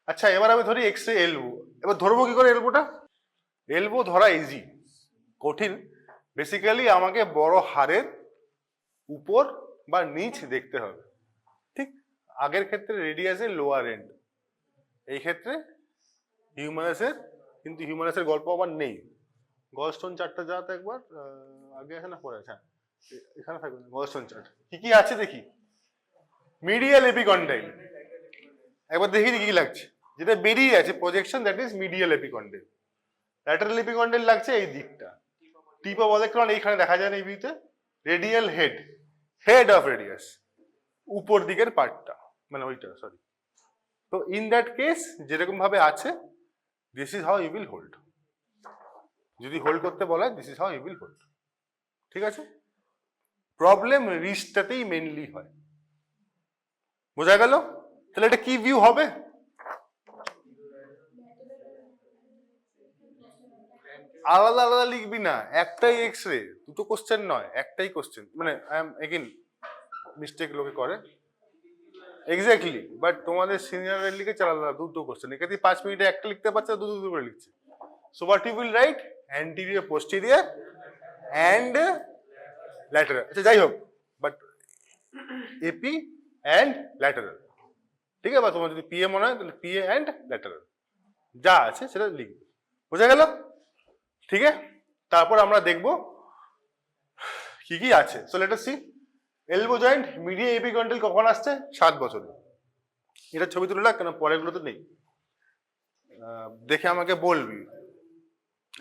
আচ্ছা এবার আমি ধরি এক্স রে এলবো, এবার ধরবো কি করে এলবোটা? এলবো ধরা ইজি, কঠিন। বেসিক্যালি আমাকে বড় হাড়ের উপর বা নিচ দেখতে হবে, ঠিক? আগের ক্ষেত্রে রেডিয়াসের লোয়ার এন্ড, এই ক্ষেত্রে হিউমারাসের, কিন্তু হিউমারাসের গল্প আবার নেই। গলস্টোন চার্টটা যা তো একবার আগে আছে না পরে আছে, হ্যাঁ এখানে থাকবে গলস্টোন চার্ট। কি কি আছে দেখি। মিডিয়াল এপিকন্ডাইল, একবার দেখি কি কি লাগছে। যেটা বেরিয়ে আছে projection, that is medial epicondyle. Lateral epicondyle লাগছে এই দিকটা। টিপ অফ অলেক্ট্রন এইখানে দেখা যায় না এই ভিউতে। Radial head, head of radius, উপর দিকের পার্টটা, মানে ওইটা সরি। তো ইন দ্যাট কেস যেরকম ভাবে আছে, this is how you will hold. যদি হোল্ড করতে বলা this is how you will hold, ঠিক আছে? প্রবলেম রিস্টটাতেই মেনলি হয়, বোঝা গেল? তাহলে এটা কি ভিউ হবে? আলাদা আলাদা লিখবি না, একটাই এক্স রে, দুটো কোশ্চেন নয়, একটাই কোশ্চেন। মানে আই এম এগেইন মিস্টেক লোকে করে, এক্স্যাক্টলি। বাট তোমাদের সিনিয়ররা লিখে আলাদা দুটো কোশ্চেন, এক্ষেত্রে 5 মিনিটে একটা লিখতে পারছে, দুটো করে লিখছে। So what you will write, anterior posterior and lateral. আচ্ছা যাই হোক, বাট এপি অ্যান্ড ল্যাটারাল, ঠিক আছে? বা তোমার যদি পিএ মনে হয় তাহলে পিএ অ্যান্ড ল্যাটারাল, যা আছে সেটা লিখবে, বোঝা গেল? ঠিক আছে, তারপর আমরা দেখব কি কি আছে। So let us see. Elbow joint media epicondyle কখন আসছে? 7 বছরে। এটা ছবি তুলে রাখ, কেন পরেরগুলো তো নেই। দেখে আমাকে বলবি,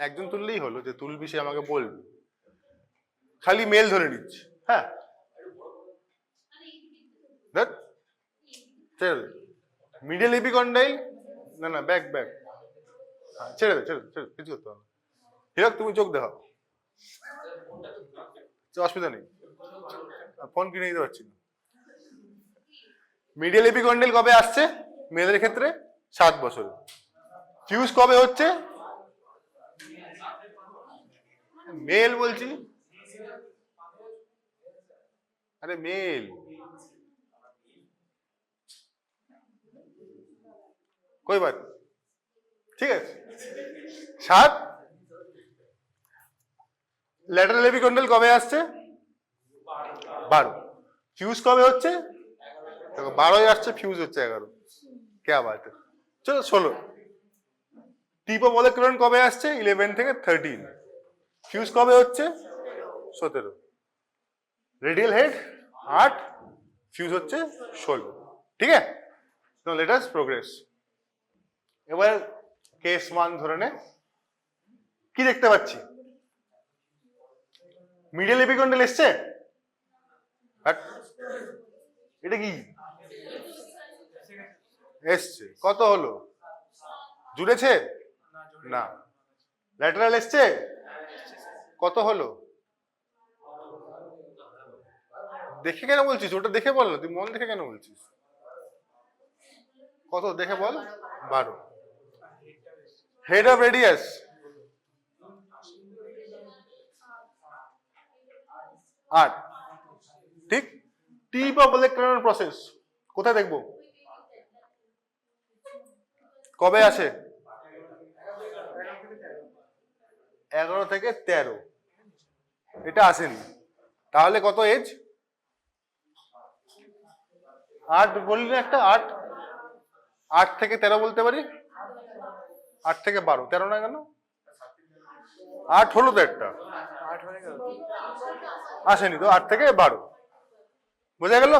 একজন তুললেই হলো, যে তুলবি সে আমাকে বলবি, খালি মেল ধরে নিচ্ছি। হ্যাঁ দেখ, ছেড়ে দে মিডিয়াল এপিকন্ডাইল, না না ব্যাক ব্যাক, ছেড়ে দে ছেড়ে দে, ছেড়ে দে, কিছু করতে হবে। হীরক তুমি চোখ দেখাও, অসুবিধা নেই, ফোন কিনে দিতে পারছি না। মিডিয়াল এপিকন্ডাইল কবে আসছে মেয়েদের ক্ষেত্রে? 7 বছরে। ফিউজ কবে হচ্ছে? মেল বলছি, আরে মেল, কই বাত, ঠিক আছে। 7। ল্যাটারাল এপিকন্ডাইল কবে আসছে? 12। ফিউজ কবে হচ্ছে? দেখো 12 আসছে, ফিউজ হচ্ছে 11। কে বাত, চলো 16। টিপ অফ অলেক্ট্রন কবে আসছে? 11 থেকে 13। ফিউজ কবে হচ্ছে? 17। রেডিয়াল হেড 8, ফিউজ হচ্ছে 16, ঠিক আছে? তো লেট আস প্রোগ্রেস। এবার কেস 1 ধরে নে, কি দেখতে পাচ্ছি? মিডিয়াল এপিকন্ডাইল এসছে, এটা কি এসছে? কত হলো? জুড়েছে না। ল্যাটারাল এসছে, কত হলো? দেখে কেন বলছিস? ওটা দেখে বল না, তুই মন দেখে কেন বলছিস? কত দেখে বল? 12। হেড অফ রেডিয়াস 8, ঠিক? টিপ অফ ইলেকট্রন প্রসেস কোথায় দেখবো? কবে আসে? 11 থেকে 13। এটা আসেনি, তাহলে কত এজ? 8 বললি না একটা, 8। 8 থেকে 13 বলতে পারি, 8 থেকে 12, 13 না কেন? 8 হলো তো একটা, আসেনি তো, 8 থেকে 12, বোঝা গেল?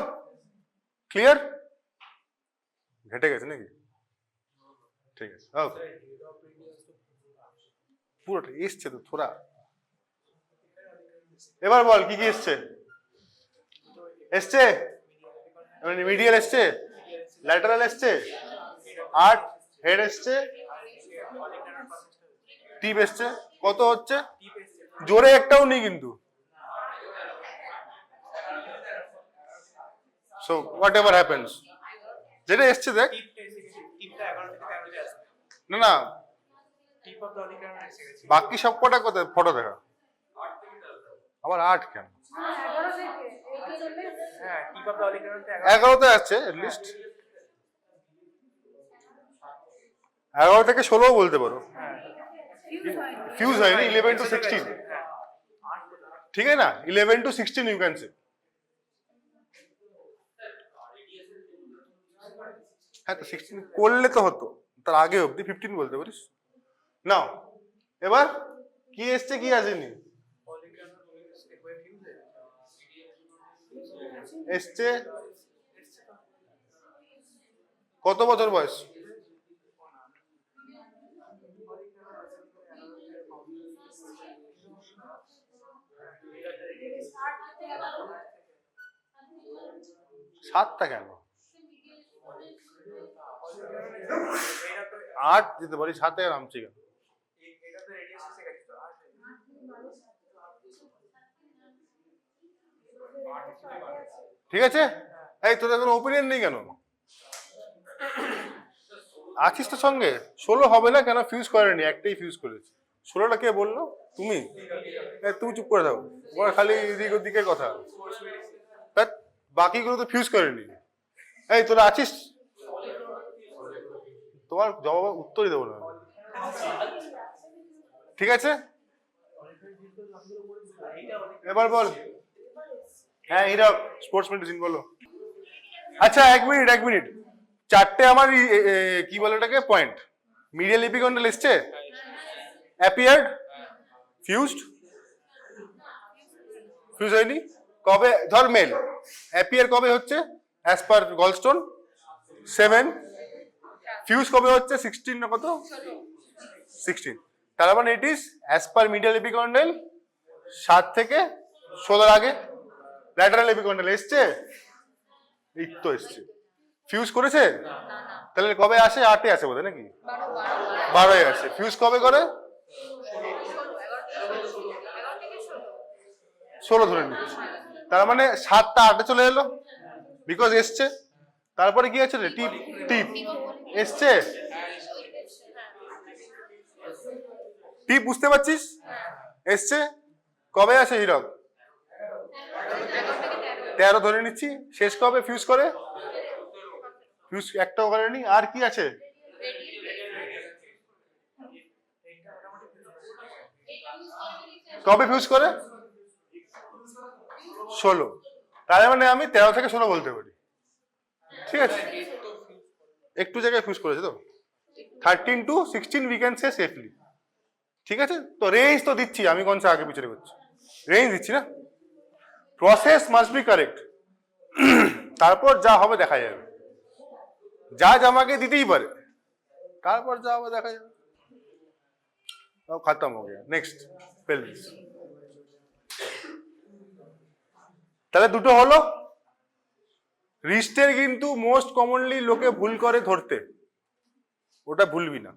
ক্লিয়ার? ঘেটে গেছে নাকি? ঠিক আছে, ওকে, পুরোটা এসছে তো থোড়া। এবার বল কি কি এসছে? এসছে মিডিয়াল এসছে, ল্যাটারাল এসছে, 8 হেড এসছে, টিপ এসছে, কত হচ্ছে? জোরে একটাও নেই কিন্তু। সো হোয়াট এভার হ্যাপেন্স, যেটা এসছে দেখ। না না, বাকি সব কটা কোথায়? ফটো দেখা, আবার 8 কেন? 11তে আসছে এটলিস্ট। 11 থেকে 16 বলতে পারো, ফিউজ হয়নি, 11 to 16, ঠিক আছে না, 11 to 16 ইউ ক্যান সে। হ্যাঁ তো 16 করলে তো হতো, তার আগে অবধি 15 বলতে পারিস। নাও এবার কি এসছে কি আসেনি? এসছে। কত বছর বয়স? সাতটা কেন, 8 দিতে পারি, 7-এ নামছি কেন? ঠিক আছে, এই তোদের কোনো ওপিনিয়ন নেই কেন? আছিস তো সঙ্গে? 16 হবে না কেন? ফিউজ করেনি, একটাই ফিউজ করেছে। 16টা কে বললো? তুমি। তুমি চুপ করে দাও, তোমার খালি এদিক ওদিকের কথা। বাকিগুলো তো ফিউজ করেনি। এই তোরা আছিস? তোমার জবাব উত্তরই দেবো না, ঠিক আছে? এবার বল। হ্যাঁ হীরক, স্পোর্টস মেডিসিন বলো। আচ্ছা এক মিনিট, চারটে আমার কি বলে এটাকে পয়েন্ট। মিডিয়াল এপিকন্ডাল এসছে, অ্যাপিয়ার্ড, ফিউজড, ফিউজ হয়নি। কবে? ধর মেল অ্যাপিয়ার কবে হচ্ছে অ্যাজ পার গলস্টোন? 7। ফিউজ কবে হচ্ছে? 16 না কত? 16। তার মানে it is as per medial এপিকন্ডাল 7 থেকে 16 আগে। ল্যাটারাল এপিকন্ডাল এসছে? এই তো এসছে। ফিউজ করেছে? তাহলে কবে আসে? 8-এ আসে বোধহয় নাকি? 12-এ আসে। ফিউজ কবে করে? 16 ধরে নিচ্ছি। তার মানে 7টা 8-এ চলে এলো, বিকজ এসছে। তারপরে কি আছে? টিপ টিপ এসছে। টিপ বুঝতে পারছিস? এসছে। কবে আসে হীরক? 13 ধরে নিচ্ছি। শেষ কবে ফিউজ করে? ফিউজ একটাও করেনি। আর কি আছে? কবে ফিউজ করে? 16। তার মানে আমি 13 থেকে 16 বলতে পারি, ঠিক আছে? একটু জায়গায় ফিউজ করেছে তো। 13 to 16 we can say safely, ঠিক আছে? তো রেঞ্জ তো দিচ্ছি আমি, কোন সে আগে পিছনে করছি, রেঞ্জ দিচ্ছি না। প্রসেস মাস্ট বি কারেক্ট, তারপর যা হবে দেখা যাবে। জাজ আমাকে দিতেই পারে, তারপর যা হবে দেখা যাবে। খতম হয়ে গেল। Next pelvis. তাহলে দুটো হলো। রিস্টের কিন্তু মোস্ট কমনলি লোকে ভুল করে ধরতে, ওটা ভুলবি না।